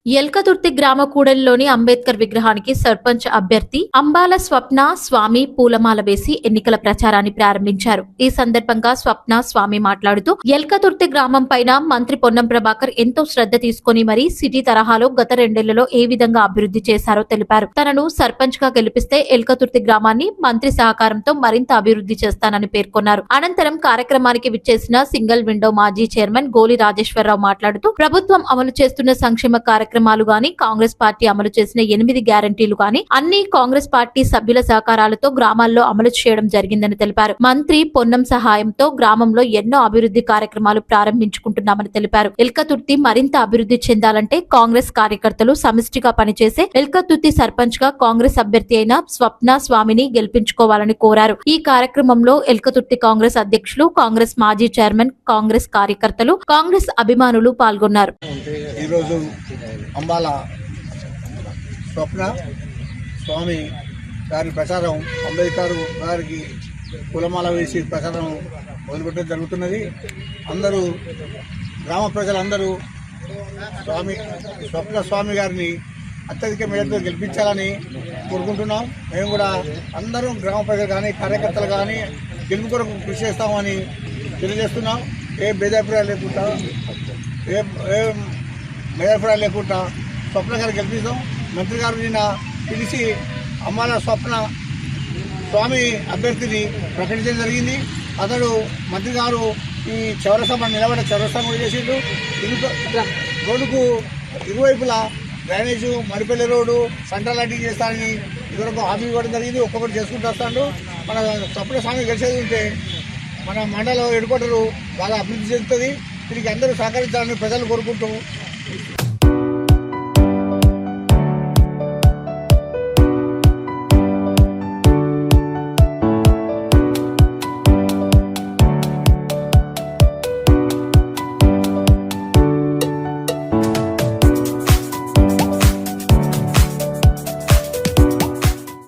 ఎల్కతుర్తి గ్రామ కూడలిలోని అంబేద్కర్ విగ్రహానికి సర్పంచ్ అభ్యర్థి అంబాల స్వప్న స్వామి పూలమాల వేసి ఎన్నికల ప్రచారాన్ని ప్రారంభించారు. ఈ సందర్భంగా స్వప్న స్వామి మాట్లాడుతూ ఎల్కతుర్తి గ్రామం పైన మంత్రి పొన్నం ప్రభాకర్ ఎంతో శ్రద్ధ తీసుకుని మరీ సిటీ తరహాలో గత 2 ఏళ్లలో ఏ విధంగా అభివృద్ధి చేశారో తెలిపారు. తనను సర్పంచ్ గా గెలిపిస్తే ఎల్కతుర్తి గ్రామాన్ని మంత్రి సహకారంతో మరింత అభివృద్ధి చేస్తానని పేర్కొన్నారు. అనంతరం కార్యక్రమానికి విచ్చేసిన సింగిల్ విండో మాజీ చైర్మన్ గోలి రాజేశ్వరరావు మాట్లాడుతూ ప్రభుత్వం అమలు చేస్తున్న సంక్షేమ కార్యక్రమాలు గాని కాంగ్రెస్ పార్టీ అమలు చేసిన 8 గ్యారంటీలు గాని అన్ని కాంగ్రెస్ పార్టీ సభ్యుల సహకారాలతో గ్రామాల్లో అమలు చేయడం జరిగిందని తెలిపారు. మంత్రి పొన్నం సహాయంతో గ్రామంలో ఎన్నో అభివృద్ధి కార్యక్రమాలు ప్రారంభించుకుంటున్నామని తెలిపారు. ఎల్కతుర్తి మరింత అభివృద్ధి చెందాలంటే కాంగ్రెస్ కార్యకర్తలు సమిష్టిగా పనిచేసే ఎల్కతుర్తి సర్పంచ్ గా కాంగ్రెస్ అభ్యర్థి అయిన స్వప్న స్వామిని గెలిపించుకోవాలని కోరారు. ఈ కార్యక్రమంలో ఎల్కతుర్తి కాంగ్రెస్ అధ్యక్షులు, కాంగ్రెస్ మాజీ చైర్మన్, కాంగ్రెస్ కార్యకర్తలు, కాంగ్రెస్ అభిమానులు పాల్గొన్నారు. ఈరోజు అంబాల స్వప్న స్వామి గారి ప్రచారం అంబేద్కర్ గారికి కులమాల వేసి ప్రచారం మొదలుపెట్టడం జరుగుతున్నది. అందరూ గ్రామ ప్రజలందరూ స్వప్న స్వామి గారిని అత్యధిక మేరతో గెలిపించాలని కోరుకుంటున్నాం. మేము కూడా అందరం గ్రామ ప్రజలు కానీ కార్యకర్తలు కానీ గెలుపు కొరకు కృషి చేస్తామని తెలియజేస్తున్నాం. ఏ భేదాభిప్రాయాలు లేకుండా స్వప్న గారు గెలిపిస్తాం. మంత్రి గారు నిన్న పిలిచి అమ్మాల స్వప్న స్వామి అభ్యర్థిని ప్రకటించడం జరిగింది. అతడు మంత్రి గారు ఈ చౌరస్తా నిలబడే చౌరస్తా కూడా చేసిండు. రోడ్డుకు ఇరువైపులా drainage, Maripalli road, central lighting చేస్తానని ఇదివరకు హామీ ఇవ్వడం జరిగింది. ఒక్కొక్కటి చేసుకుంటూ వస్తాడు. మన స్వప్న స్వామి గెలిచేది ఉంటే మన మండలం హెడ్ క్వార్టర్ బాగా అభివృద్ధి చెందుతుంది. దీనికి అందరూ సహకరించాలని ప్రజలు కోరుకుంటూ